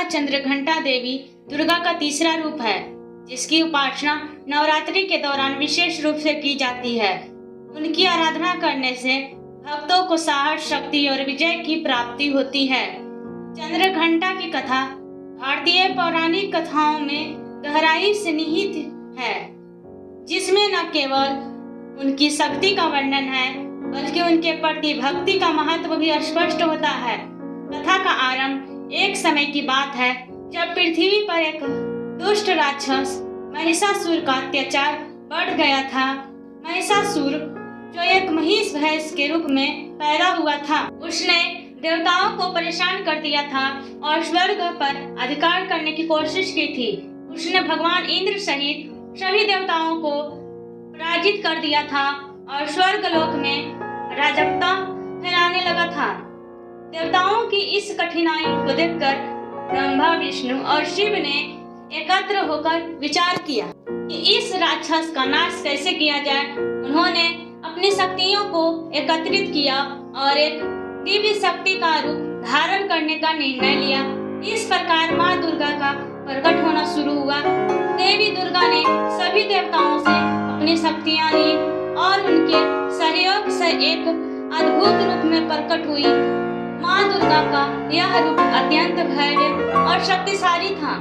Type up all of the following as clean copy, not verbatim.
चंद्रघंटा देवी दुर्गा का तीसरा रूप है, जिसकी उपासना नवरात्रि के दौरान विशेष रूप से की जाती है। उनकी आराधना करने से भक्तों को साहस, शक्ति और विजय की प्राप्ति होती है। चंद्रघंटा की कथा भारतीय पौराणिक कथाओं में गहराई से निहित है, जिसमें न केवल उनकी शक्ति का वर्णन है, बल्कि उनके प्रति भक्ति का महत्व भी स्पष्ट होता है। कथा का आरंभ एक समय की बात है, जब पृथ्वी पर एक दुष्ट राक्षस महिषासुर का अत्याचार बढ़ गया था। महिषासुर, जो एक महिष भैंस के रूप में पैदा हुआ था, उसने देवताओं को परेशान कर दिया था और स्वर्ग पर अधिकार करने की कोशिश की थी। उसने भगवान इंद्र सहित सभी देवताओं को पराजित कर दिया था और स्वर्ग लोक में राजत्व फैलाने लगा था। देवताओं की इस कठिनाई को देखकर ब्रह्मा, विष्णु और शिव ने एकत्र होकर विचार किया कि इस राक्षस का नाश कैसे किया जाए। उन्होंने अपनी शक्तियों को एकत्रित किया और एक दिव्य शक्ति का रूप धारण करने का निर्णय लिया। इस प्रकार माँ दुर्गा का प्रकट होना शुरू हुआ। देवी दुर्गा ने सभी देवताओं से अपनी शक्तियाँ ली और उनके सहयोग से एक अद्भुत रूप में प्रकट हुई। माँ दुर्गा का यह रूप अत्यंत भव्य और शक्तिशाली था।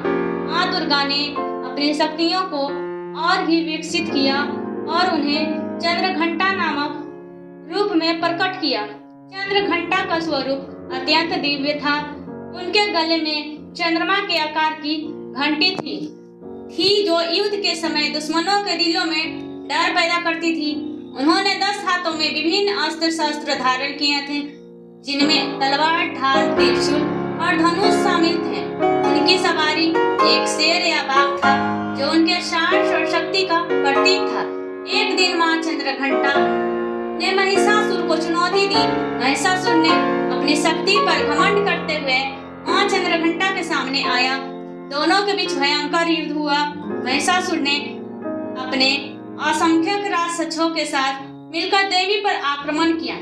माँ दुर्गा ने अपनी शक्तियों को और भी विकसित किया और उन्हें चंद्रघंटा नामक रूप में प्रकट किया। चंद्रघंटा का स्वरूप अत्यंत दिव्य था। उनके गले में चंद्रमा के आकार की घंटी थी जो युद्ध के समय दुश्मनों के दिलों में डर पैदा करती थी। उन्होंने 10 हाथों में विभिन्न अस्त्र शस्त्र धारण किए थे, जिनमें तलवार, ढाल, त्रिशूल और धनुष शामिल थे। उनकी सवारी एक शेर या बाघ था, जो उनके साहस और शक्ति का प्रतीक था। एक दिन माँ चंद्रघंटा ने महिषासुर को चुनौती दी। महिषासुर ने अपनी शक्ति पर घमंड करते हुए माँ चंद्रघंटा के सामने आया। दोनों के बीच भयंकर युद्ध हुआ। महिषासुर ने अपने असंख्य राक्षसों के साथ मिलकर देवी पर आक्रमण किया,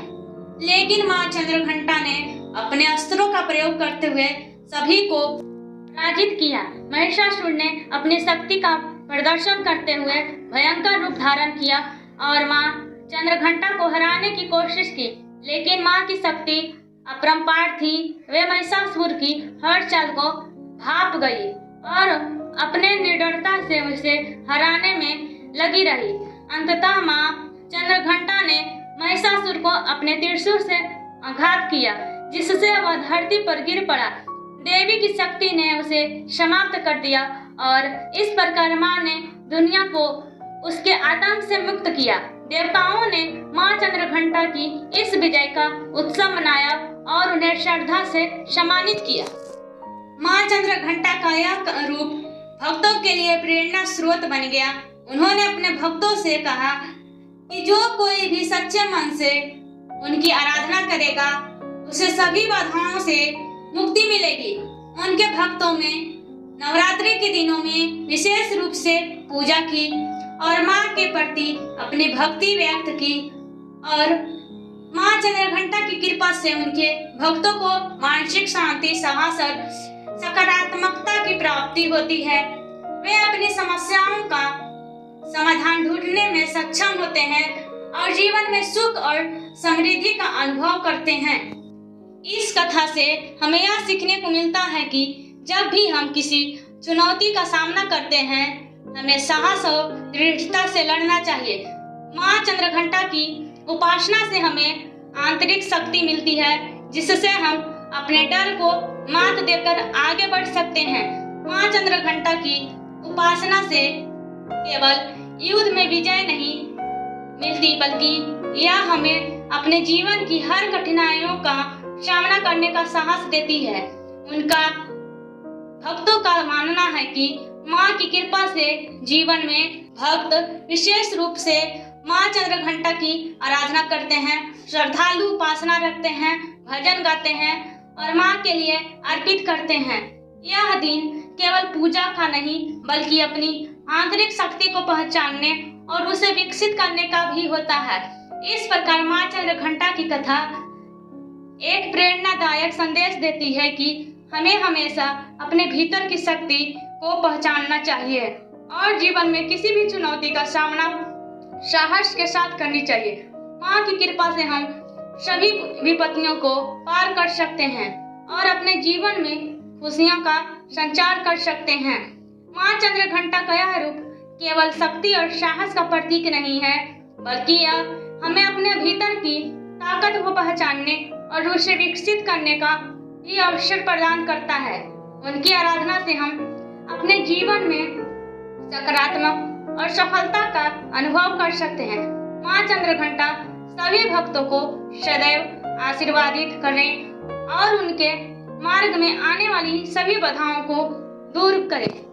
लेकिन माँ चंद्रघंटा ने अपने अस्त्रों का प्रयोग करते हुए सभी को पराजित किया। महिषासुर ने अपनी शक्ति का प्रदर्शन करते हुए भयंकर रूप धारण किया और माँ चंद्रघंटा को हराने की कोशिश की, लेकिन माँ की शक्ति अपरंपार थी। वे महिषासुर की हर चाल को भाप गई और अपने निडरता से उसे हराने में लगी रही। अंततः माँ चंद्रघंटा ने महिषासुर को अपने त्रिशूल से आघात किया, जिससे वह धरती पर गिर पड़ा। देवी की शक्ति ने उसे समाप्त कर दिया और इस प्रकार माँ ने दुनिया को उसके आतंक से मुक्त किया। देवताओं ने माँ चंद्रघंटा की इस विजय का उत्सव मनाया और उन्हें श्रद्धा से सम्मानित किया। माँ चंद्रघंटा का यह रूप भक्तों के लिए प्रेरणा स्रोत बन गया। उन्होंने अपने भक्तों से कहा कि जो कोई भी सच्चे मन से उनकी आराधना करेगा, उसे सभी बाधाओं से मुक्ति मिलेगी। उनके भक्तों में नवरात्रि के दिनों में विशेष रूप से पूजा की और माँ के प्रति अपनी भक्ति व्यक्त की और माँ चंद्रघंटा की कृपा से उनके भक्तों को मानसिक शांति, साहस और सकारात्मकता की प्राप्ति होती है। वे अपनी समस्याओं का समाधान ढूंढने में सक्षम होते हैं और जीवन में सुख और समृद्धि का अनुभव करते हैं। इस कथा से हमें यह सीखने को मिलता है कि जब भी हम किसी चुनौती का सामना करते हैं, हमें साहस और दृढ़ता से लड़ना चाहिए। माँ चंद्रघंटा की उपासना से हमें आंतरिक शक्ति मिलती है, जिससे हम अपने डर को मात देकर आगे बढ़ सकते हैं। माँ चंद्रघंटा की उपासना से केवल युद्ध में विजय नहीं मिलती, बल्कि यह हमें अपने जीवन की हर कठिनाइयों का सामना करने का साहस देती है। उनका भक्तों का मानना है कि माँ की कृपा से जीवन में भक्त विशेष रूप से माँ चंद्रघंटा की आराधना करते हैं, श्रद्धालु उपासना रखते हैं, भजन गाते हैं और माँ के लिए अर्पित करते हैं। यह दिन केवल पूजा का नहीं, बल्कि अपनी आंतरिक शक्ति को पहचानने और उसे विकसित करने का भी होता है। इस प्रकार माँ चंद्रघंटा की कथा एक प्रेरणादायक संदेश देती है कि हमें हमेशा अपने भीतर की शक्ति को पहचानना चाहिए और जीवन में किसी भी चुनौती का सामना साहस के साथ करनी चाहिए। माँ की कृपा से हम सभी विपत्तियों को पार कर सकते हैं और अपने जीवन में खुशियों का संचार कर सकते हैं। माँ चंद्रघंटा का यह रूप केवल शक्ति और साहस का प्रतीक नहीं है, बल्कि यह हमें अपने भीतर की ताकत को पहचानने और उसे विकसित करने का भी अवसर प्रदान करता है। उनकी आराधना से हम अपने जीवन में सकारात्मक और सफलता का अनुभव कर सकते हैं। माँ चंद्रघंटा सभी भक्तों को सदैव आशीर्वादित करें और उनके मार्ग में आने वाली सभी बाधाओं को दूर करें।